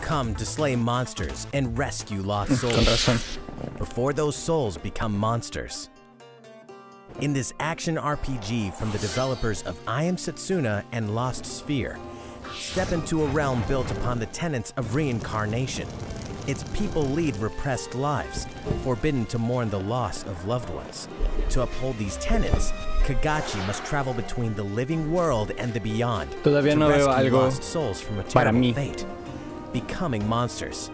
come to slay monsters and rescue lost souls before those souls become monsters. In this action RPG from the developers of I Am Setsuna and Lost Sphere, step into a realm built upon the tenets of reincarnation. Its people lead repressed lives, forbidden to mourn the loss of loved ones. To uphold these tenets, Kagachi must travel between the living world and the beyond to rescue lost souls from a terrible fate, becoming monsters.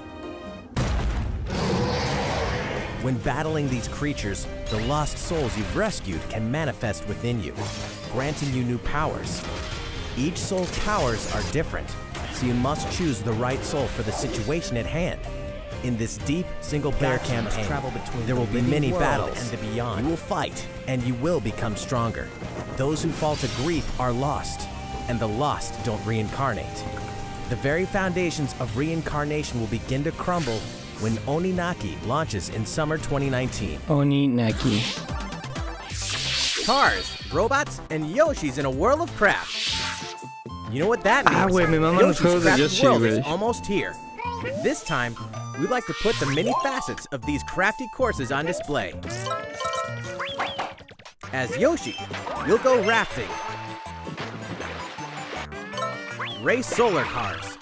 When battling these creatures, the lost souls you've rescued can manifest within you, granting you new powers. Each soul's powers are different, so you must choose the right soul for the situation at hand. In this deep, single-player campaign, there will be many battles and the beyond. You will fight, and you will become stronger. Those who fall to grief are lost, and the lost don't reincarnate. The very foundations of reincarnation will begin to crumble when Oninaki launches in summer 2019. Oninaki. Cars, robots, and Yoshis in a world of craft. You know what that means? Güey, me maman los juegos de Yoshi's Yoshi, world is güey. almost here. This time, we'd like to put the many facets of these crafty courses on display. As Yoshi, you'll go rafting, race solar cars,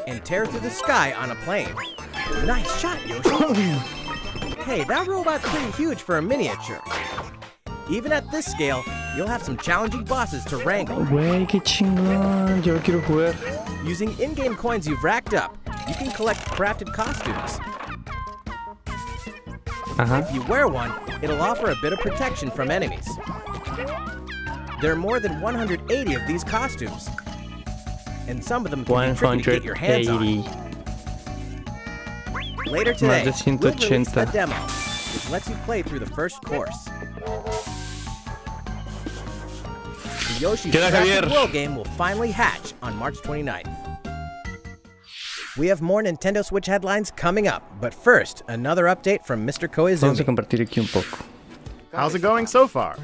and tear through the sky on a plane. Nice shot, Yoshi. Hey, that robot's pretty huge for a miniature. Even at this scale, you'll have some challenging bosses to wrangle. Güey, qué chingón. Yo quiero jugar. Using in-game coins you've racked up, you can collect crafted costumes. If you wear one, it'll offer a bit of protection from enemies. There are more than 180 of these costumes, and some of them can be tricky to get your hands on. Later today, we'll release a demo, which lets you play through the first course. The Yoshi's Crafted World game will finally hatch on March 29th. We have more Nintendo Switch headlines coming up, but first, another update from Mr. Koizumi. Vamos a compartir aquí un poco. How's it going so far?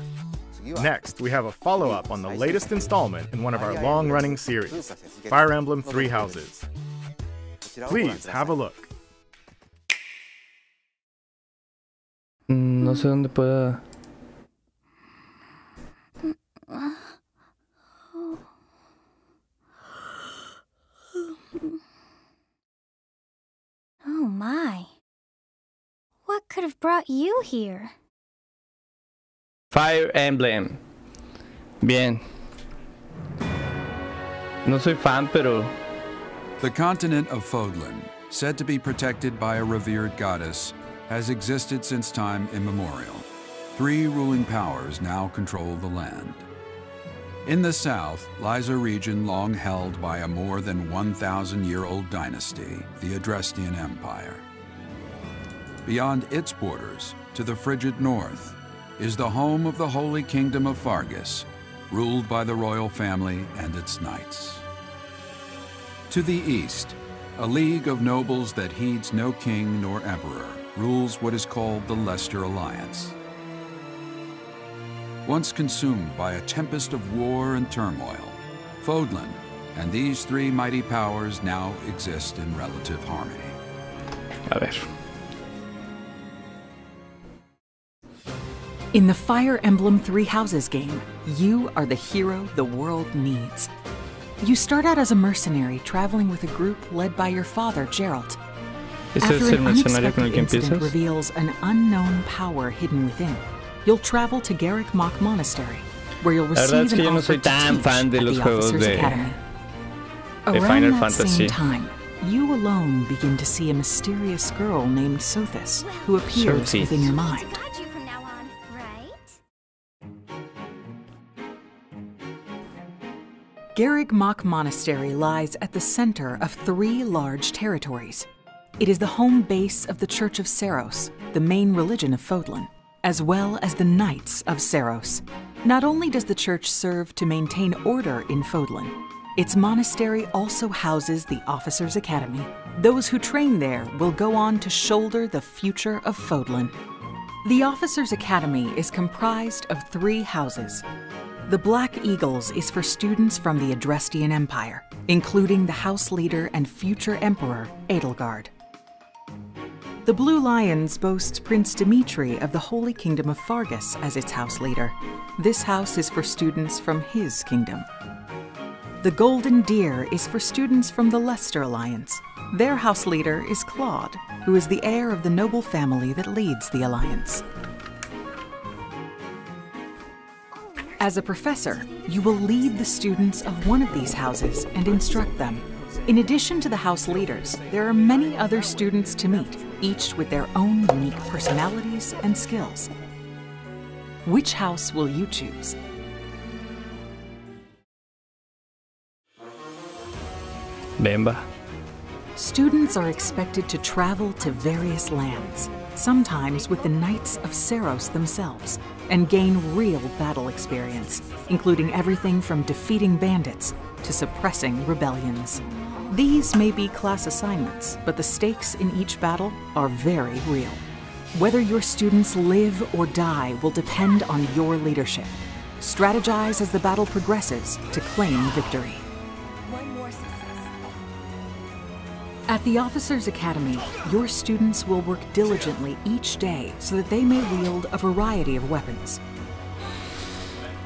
Next, we have a follow-up on the latest installment in one of our long-running series, Fire Emblem Three Houses. Please have a look. No sé dónde pueda... Oh my. What could have brought you here? Fire Emblem. Bien. No soy fan, pero... The continent of Fodlan, said to be protected by a revered goddess, has existed since time immemorial. Three ruling powers now control the land. In the south lies a region long held by a more than 1,000-year-old dynasty, the Adrestian Empire. Beyond its borders, to the frigid north, is the home of the Holy Kingdom of Fargus, ruled by the royal family and its knights. To the east, a league of nobles that heeds no king nor emperor rules what is called the Leicester Alliance. Once consumed by a tempest of war and turmoil, Fodlan and these three mighty powers now exist in relative harmony. A ver. In the Fire Emblem Three Houses game, you are the hero the world needs. You start out as a mercenary traveling with a group led by your father, Geralt. ¿Este es el mercenario con el que empiezas? Reveals an unknown power hidden within. You'll travel to Garrick Mach Monastery, where you'll receive an offer to teach at the Officers Academy. Around that same time, you alone begin to see a mysterious girl named Sothis, who appears within your mind. Garrick Mach Monastery lies at the center of three large territories. It is the home base of the Church of Seiros, the main religion of Fodlan, as well as the Knights of Seiros. Not only does the church serve to maintain order in Fodlan, its monastery also houses the Officers Academy. Those who train there will go on to shoulder the future of Fodlan. The Officers Academy is comprised of three houses: The Black Eagles is for students from the Adrestian Empire, including the house leader and future emperor, Edelgard. The Blue Lions boasts Prince Dimitri of the Holy Kingdom of Fargus as its house leader. This house is for students from his kingdom. The Golden Deer is for students from the Leicester Alliance. Their house leader is Claude, who is the heir of the noble family that leads the alliance. As a professor, you will lead the students of one of these houses and instruct them. In addition to the house leaders, there are many other students to meet, each with their own unique personalities and skills. Which house will you choose? Bemba. Students are expected to travel to various lands, sometimes with the Knights of Seros themselves, and gain real battle experience, including everything from defeating bandits to suppressing rebellions. These may be class assignments, but the stakes in each battle are very real. Whether your students live or die will depend on your leadership. Strategize as the battle progresses to claim victory. At the Officers Academy, your students will work diligently each day so that they may wield a variety of weapons.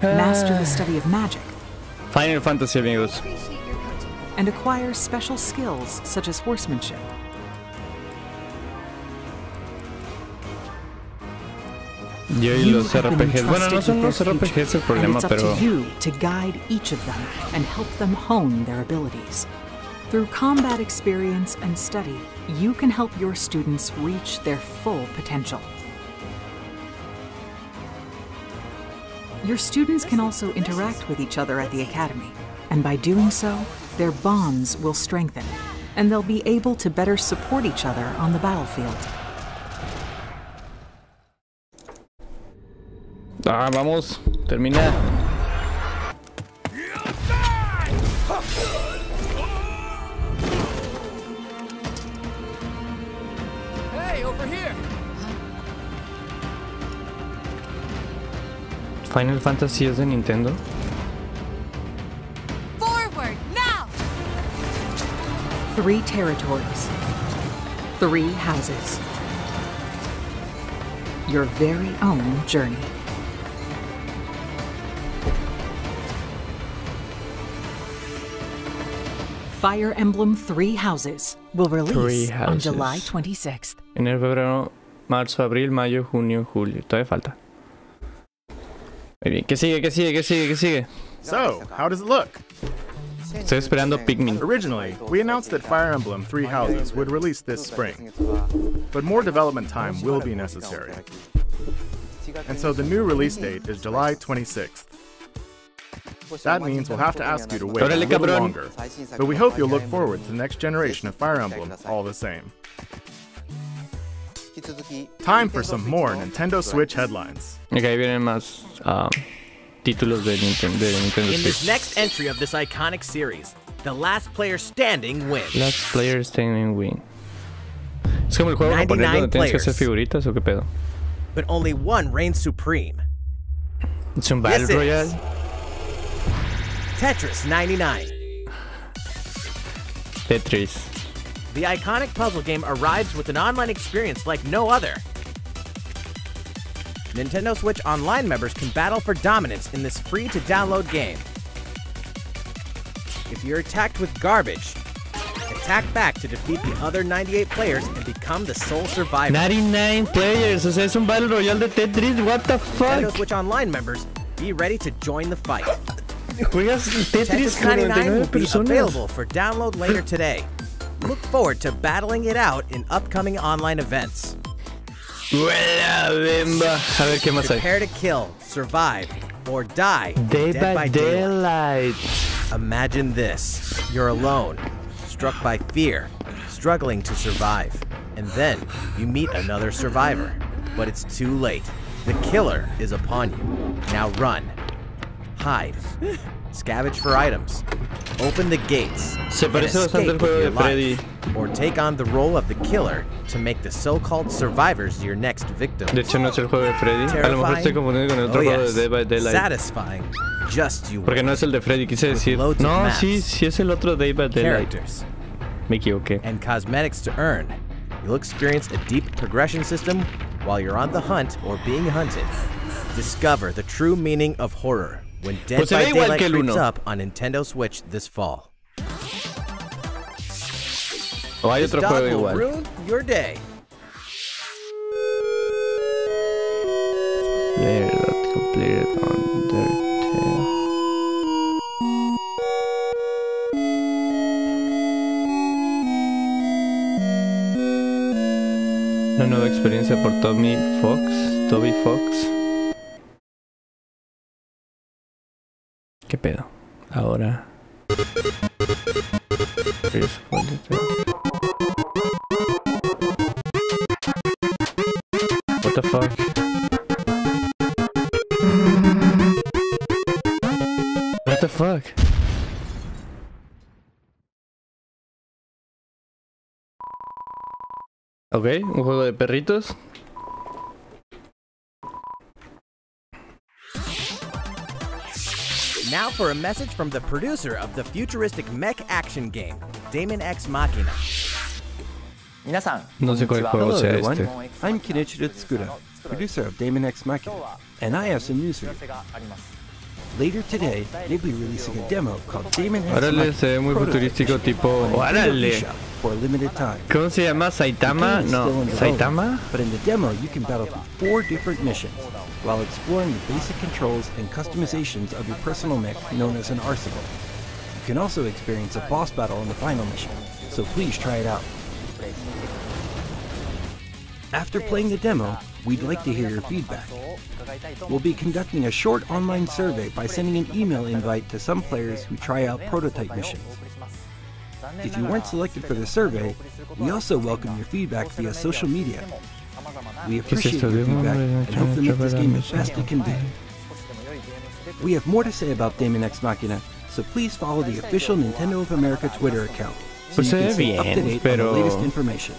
Master the study of magic. Final Fantasy, amigos. And acquire special skills such as horsemanship. Yo y los RPGs. Bueno, no son los RPGs el problema, pero it's up to you to guide each of them and help them hone their abilities. Through combat experience and study, you can help your students reach their full potential. Your students can also interact with each other at the Academy, and by doing so, their bonds will strengthen, and they'll be able to better support each other on the battlefield. Ah, vamos, termina. Final Fantasy es de Nintendo. Forward now. 3 territories, 3 houses, your very own journey. Fire Emblem 3 Houses will release on July 26th. Enero, febrero, marzo, abril, mayo, junio, julio. Todavía falta. Muy bien. ¿Qué sigue? ¿Qué sigue? ¿Qué sigue? ¿Qué sigue? So, how does it look? Estoy esperando Pikmin. Originally, we announced that Fire Emblem 3 Houses would release this spring, but more development time will be necessary. And so the new release date is July 26th. That means we'll have to ask you to wait a little longer, but we hope you'll look forward to the next generation of Fire Emblem all the same. Time for some more Nintendo Switch headlines. Okay, ahí vienen más títulos de Nintendo In this Switch. next entry of this iconic series, the last player standing wins. Last player standing win. ¿Es como el juego japonés 99 donde tienes que hacer players. figuritas o qué pedo? But only one reigns supreme. ¿Es un Battle This is Royale? Tetris 99. Tetris. The iconic puzzle game arrives with an online experience like no other. Nintendo Switch Online members can battle for dominance in this free-to-download game. If you're attacked with garbage, attack back to defeat the other 98 players and become the sole survivor. 99 players, o sea, es un Battle Royale de Tetris, what the Nintendo fuck? Switch Online members, be ready to join the fight. Juegas Tetris Tetris con 99 will 99 be personas. available for download later today. Look forward to battling it out in upcoming online events. ¡Huela, bemba! A ver, ¿qué más hay? Prepare to kill, survive, or die Dead by Daylight. Imagine this. You're alone, struck by fear, struggling to survive. And then you meet another survivor. But it's too late. The killer is upon you. Now run. Hide. scavenge for items, open the gates, Se and parece bastante al escape with juego your de Freddy. life, or take on the role of the killer to make the so-called survivors your next victims. De hecho, no es el juego de Freddy. A lo mejor estoy confundiendo con el otro juego de Dead by Daylight. Satisfying. Just you Porque no es el de Freddy, quise decir. No, sí es el otro Dead by Daylight. characters, Me equivoqué. and cosmetics to earn. You'll experience a deep progression system while you're on the hunt or being hunted. Discover the true meaning of horror when Dead Pues se by ve igual Daylight que el creeps uno. up on Nintendo Switch this fall. O hay This otro dog juego will igual. ruin your day. Player that completed Undertale. Una nueva experiencia por Toby Fox. ¿Qué pedo? Ahora. What the fuck? What the fuck? Ok, un juego de perritos. Now for a message from the producer of the futuristic mech action game, Daemon X Machina. No sé cuál juego Hello sea everyone, este. I'm Kenichiro Tsukuda, producer of Daemon X Machina, and I have some news for you. Later today, they'll be releasing a demo called Daemon X Órale, Machina se ve muy Prototype futurístico tipo... on Nintendo ¡Órale! eShop for a limited time. ¿Cómo se llama? The ¿Saitama? game is No, still in development, ¿Saitama? But in the demo, you can battle through 4 different missions while exploring the basic controls and customizations of your personal mech known as an arsenal. You can also experience a boss battle in the final mission, so please try it out. After playing the demo, we'd like to hear your feedback. We'll be conducting a short online survey by sending an email invite to some players who try out prototype missions. If you weren't selected for the survey, we also welcome your feedback via social media. We appreciate your feedback and hope to make this game the best it can be. We have more to say about Daemon X Machina, so please follow the official Nintendo of America Twitter account so Pues you se can ve stay up to bien, date on the pero latest information.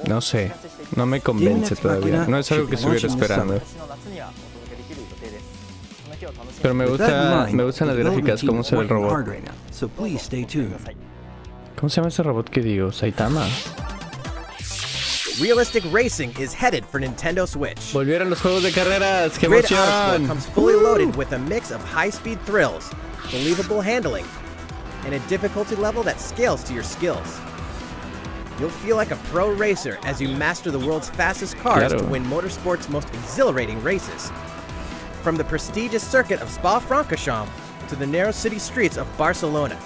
no sé, no me convence todavía. No es algo que estuviera esperando. Pero me With that in mind, gustan las the development gráficas, team cómo is se ve el working hard robot. right now, so please stay tuned. ¿Cómo se llama ese robot que digo? ¿Saitama? Realistic racing is headed for Nintendo Switch. Volvieron los juegos de carreras, ¡qué Grid Autosport emoción! comes fully loaded with a mix of high-speed thrills, believable handling, and a difficulty level that scales to your skills. You'll feel like a pro racer as you master the world's fastest cars Claro. to win motorsport's most exhilarating races. From the prestigious circuit of Spa-Francorchamps to the narrow city streets of Barcelona,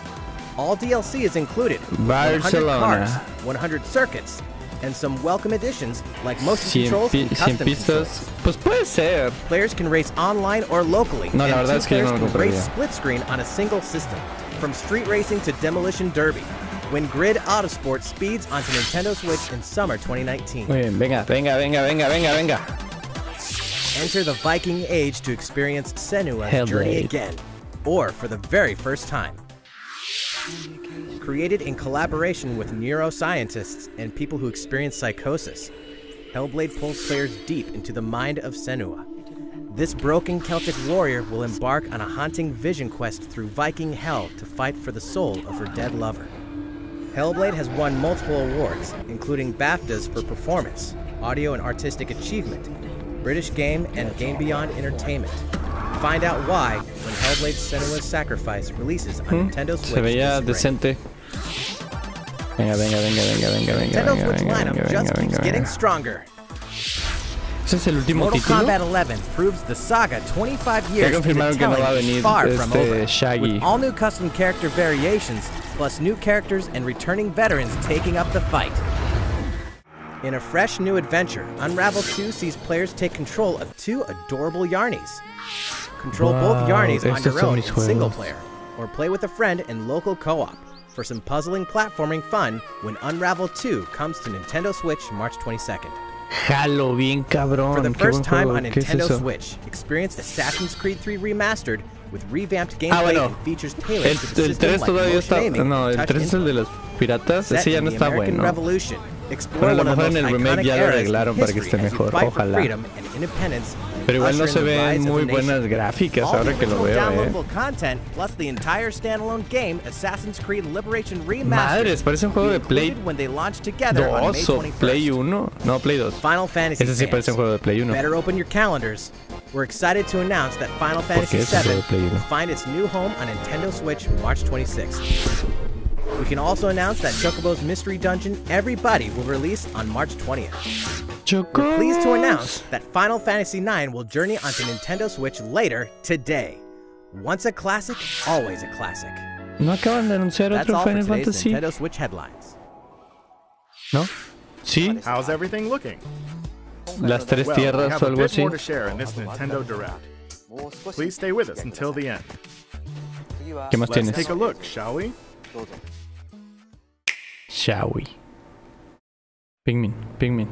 all DLC is included. 100 Barcelona. cars, 100 circuits, and some welcome additions like motion 100 controls and custom pistas. controls. Pues puede ser. Players can race online or locally, No, la and verdad two es que yo players no lo can race compraría. split screen on a single system. From street racing to demolition derby, when Grid Autosport speeds onto Nintendo Switch in summer 2019. Muy bien, venga. Enter the Viking Age to experience Senua's journey Hellblade. again, or for the very first time. Created in collaboration with neuroscientists and people who experience psychosis, Hellblade pulls players deep into the mind of Senua. This broken Celtic warrior will embark on a haunting vision quest through Viking hell to fight for the soul of her dead lover. Hellblade has won multiple awards, including BAFTAs for performance, audio and artistic achievement, British Game and Game Beyond Entertainment. Find out why when Hellblade Senua's Sacrifice releases on Nintendo Switch Se veía this spring. decente. Venga. Nintendo Switch lineup just keeps getting stronger. ¿Ese es el último Mortal título? Kombat 11 proves the saga 25 years into confirmaron que no telling va a is venir far from over. Shaggy. With all new custom character variations, plus new characters and returning veterans taking up the fight. In a fresh new adventure, Unravel 2 sees players take control of 2 adorable Yarnies. Control both Yarnies on estos your son own in mis juegos. single player, or play with a friend in local co-op for some puzzling platforming fun when Unravel 2 comes to Nintendo Switch March 22nd. Jalo, bien cabrón. For the qué first buen time juego. on ¿Qué es Nintendo eso? Switch, experience Assassin's Creed 3 Remastered with revamped gameplay bueno. and features tailored to the El system 3 like todavía motion está. aiming No, and el touch 3 es el de input. los piratas. Set Ese ya in no the está American bueno. Revolution, explore Pero a lo one of the mejor en most el remake iconic ya lo eras in arreglaron para que history esté as you mejor. fight for Ojalá. freedom and independence. Pero igual no Usher se in the ven rise of muy the nation. buenas gráficas All the ahora que lo original veo, downloadable content, plus the entire standalone game, Assassin's Creed Liberation Remastered, Madres, parece un juego de Play included when they launched together on May 2 o 21st. Play 1. No, Play 2. Final Fantasy Ese sí fans, parece un juego de Play 1. better open your calendars. We're excited to announce that Final Fantasy es un juego VII de Play 1. will find its new home on Nintendo Switch March 26th. We can also announce that Chocobo's Mystery Dungeon Everybody will release on March 20th. We're pleased to announce that Final Fantasy IX will journey onto Nintendo Switch later today. Once a classic, always a classic. ¿No acaban de anunciar That's otro all for Final today's Fantasy? Nintendo Switch headlines. ¿No? ¿Sí? How's everything looking? Las tres Well, we tierras have o a algo bit así. more to share in this Nintendo Direct. Please stay with us until the end. ¿Qué más Let's tienes? take a look, shall we? Shall we? Pikmin.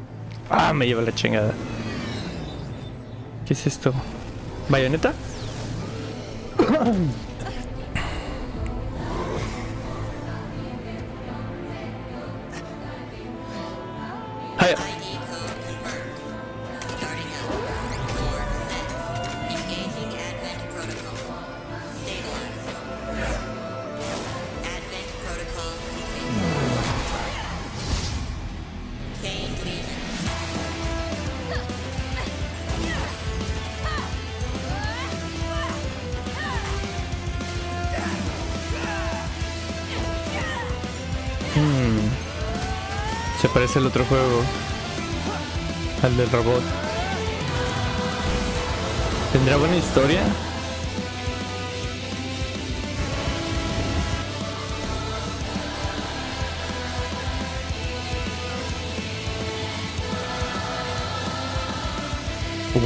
Ah, me lleva la chingada. ¿Qué es esto? ¿Bayoneta? Ay. Se parece al otro juego. Al del robot. ¿Tendrá buena historia?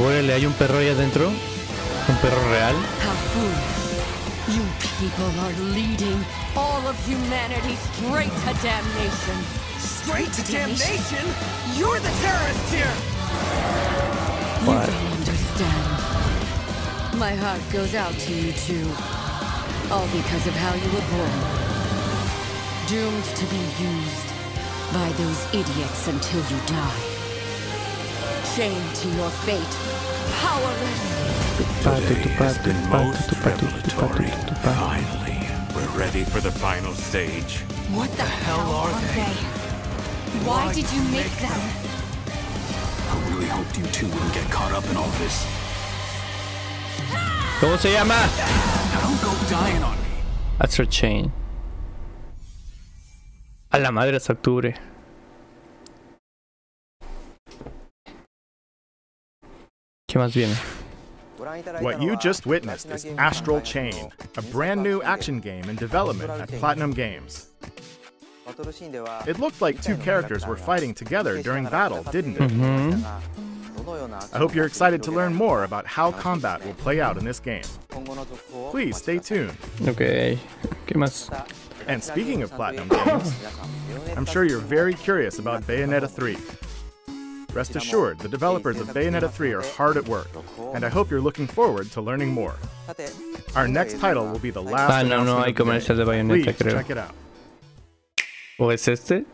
Órale, hay un perro ahí adentro. Un perro real. How foolish. You people are leading all of humanity straight to damnation. Straight to damnation? You're the terrorist here! You don't understand. My heart goes out to you too. All because of how you were born. Doomed to be used by those idiots until you die. Chained to your fate. Powerless. Today has been most revelatory. Finally, we're ready for the final stage. What the hell are they? Why did you make them? I really hoped you two wouldn't get caught up in all this. ¿Cómo se llama? Now don't go dying on me. Astro Chain. A la madre, hasta octubre. ¿Qué más viene? What you just witnessed is Astral Chain, a brand new action game in development at Platinum Games. It looked like two characters were fighting together during battle, didn't it? I hope you're excited to learn more about how combat will play out in this game. Please stay tuned. Ok. ¿Qué más? And speaking of Platinum Games, I'm sure you're very curious about Bayonetta 3. Rest assured, the developers of Bayonetta 3 are hard at work, and I hope you're looking forward to learning more. Our next title will be the last announcement no hay of the comercial de day. Bayonetta, Please creo. check it out. ¿O es este?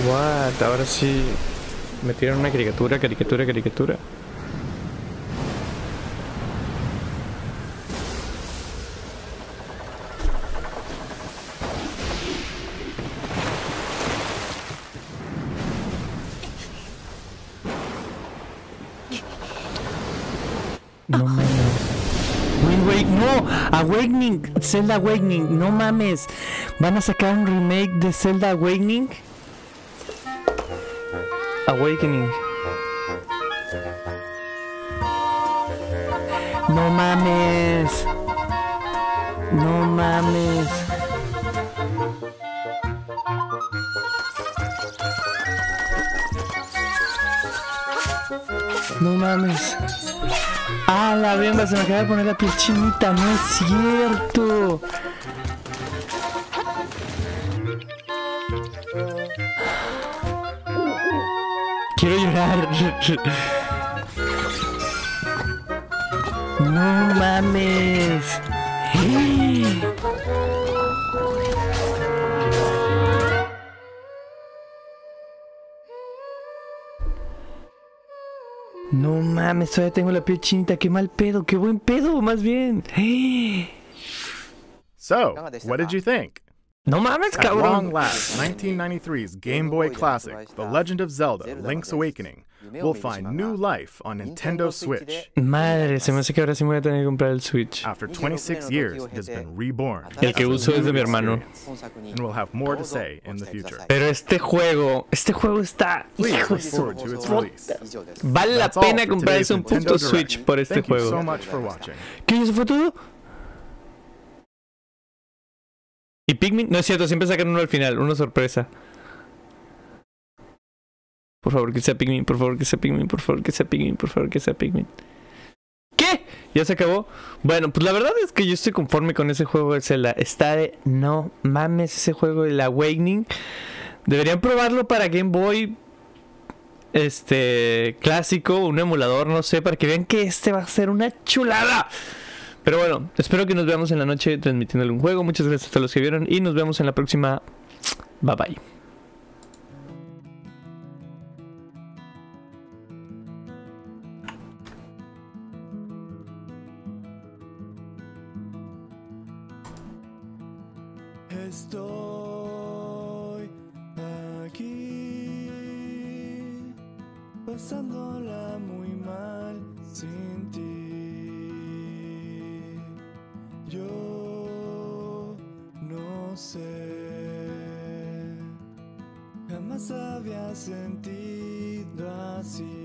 What? Ahora sí me tiran una caricatura. No mames. Wait, no. Awakening. Zelda Awakening. No mames. ¿Van a sacar un remake de Zelda Awakening? Awakening. No mames. No mames. No mames. Ah, la venga, se me acaba de poner la piel chinita. No es cierto. Quiero llorar. No mames. No mames, todavía tengo la piel chinita. Qué mal pedo, qué buen pedo, más bien. So, what did you think? No mames, At long cabrón. last, 1993's Game Boy classic, The Legend of Zelda: Link's Awakening, will find new life on Nintendo Switch. Madre, se me hace que ahora sí me voy a tener que comprar el Switch. After 26 years, it has been reborn. El que uso es de mi hermano. And we'll have more to say in the future. Pero este juego está... Please Hijo look de su forward to its release. Vale la That's all pena for comprarse today's un Nintendo puto Direct. Switch por este Thank you juego. so much for watching. ¿Qué? ¿Eso fue todo? ¿Y Pikmin? No es cierto, siempre sacan uno al final, una sorpresa. Por favor, que sea Pikmin, por favor, que sea Pikmin, por favor, que sea Pikmin, por favor, que sea Pikmin. ¿Qué? ¿Ya se acabó? Bueno, pues la verdad es que yo estoy conforme con ese juego de Zelda. Está de... No mames, ese juego del Awakening. Deberían probarlo para Game Boy... clásico, un emulador, no sé, para que vean que va a ser una chulada. Pero bueno, espero que nos veamos en la noche transmitiendo algún juego. Muchas gracias a todos los que vieron y nos vemos en la próxima. Bye bye. Estoy aquí pasándola muy mal sin ti. Yo no sé, jamás había sentido así.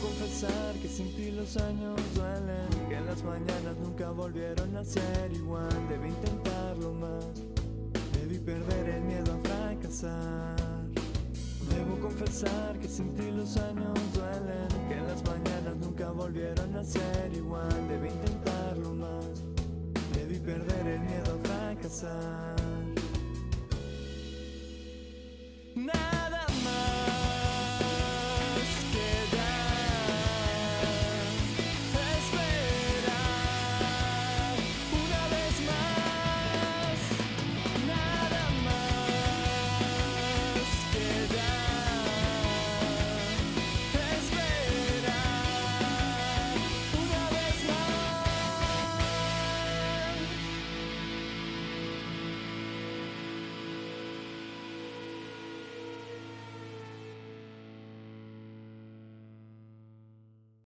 Confesar que sin ti los años duelen, que las mañanas nunca volvieron a ser igual. Debí intentarlo más, debí perder el miedo a fracasar. Debo confesar que sin ti los años duelen, que las mañanas nunca volvieron